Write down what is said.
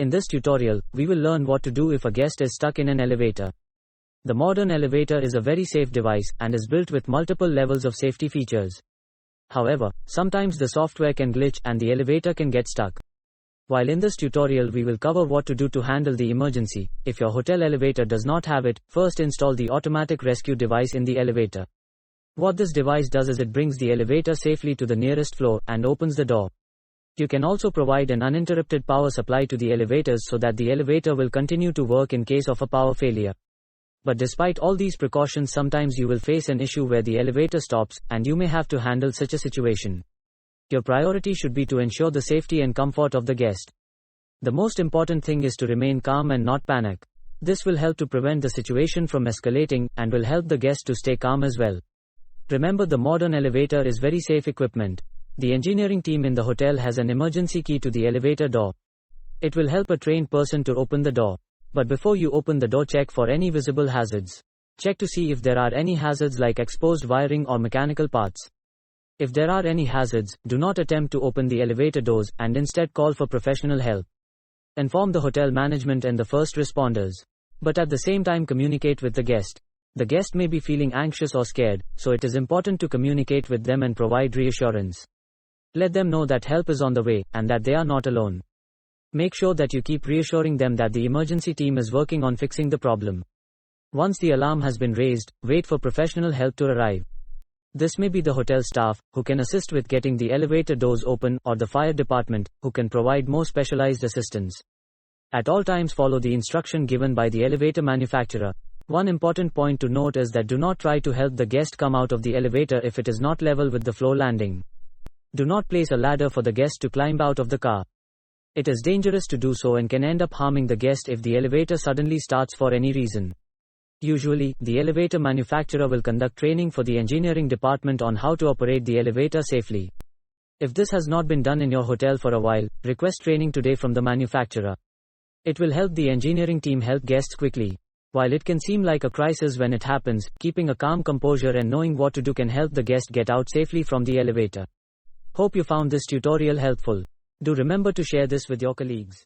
In this tutorial, we will learn what to do if a guest is stuck in an elevator. The modern elevator is a very safe device and is built with multiple levels of safety features. However, sometimes the software can glitch and the elevator can get stuck. While in this tutorial we will cover what to do to handle the emergency. If your hotel elevator does not have it, first install the automatic rescue device in the elevator. What this device does is it brings the elevator safely to the nearest floor and opens the door. You can also provide an uninterrupted power supply to the elevators so that the elevator will continue to work in case of a power failure. But despite all these precautions, sometimes you will face an issue where the elevator stops, and you may have to handle such a situation. Your priority should be to ensure the safety and comfort of the guest. The most important thing is to remain calm and not panic. This will help to prevent the situation from escalating, and will help the guest to stay calm as well. Remember, the modern elevator is very safe equipment. The engineering team in the hotel has an emergency key to the elevator door. It will help a trained person to open the door. But before you open the door, check for any visible hazards. Check to see if there are any hazards like exposed wiring or mechanical parts. If there are any hazards, do not attempt to open the elevator doors, and instead call for professional help. Inform the hotel management and the first responders. But at the same time, communicate with the guest. The guest may be feeling anxious or scared, so it is important to communicate with them and provide reassurance. Let them know that help is on the way, and that they are not alone. Make sure that you keep reassuring them that the emergency team is working on fixing the problem. Once the alarm has been raised, wait for professional help to arrive. This may be the hotel staff, who can assist with getting the elevator doors open, or the fire department, who can provide more specialized assistance. At all times, follow the instruction given by the elevator manufacturer. One important point to note is that do not try to help the guest come out of the elevator if it is not level with the floor landing. Do not place a ladder for the guest to climb out of the car. It is dangerous to do so and can end up harming the guest if the elevator suddenly starts for any reason. Usually, the elevator manufacturer will conduct training for the engineering department on how to operate the elevator safely. If this has not been done in your hotel for a while, request training today from the manufacturer. It will help the engineering team help guests quickly. While it can seem like a crisis when it happens, keeping a calm composure and knowing what to do can help the guest get out safely from the elevator. Hope you found this tutorial helpful. Do remember to share this with your colleagues.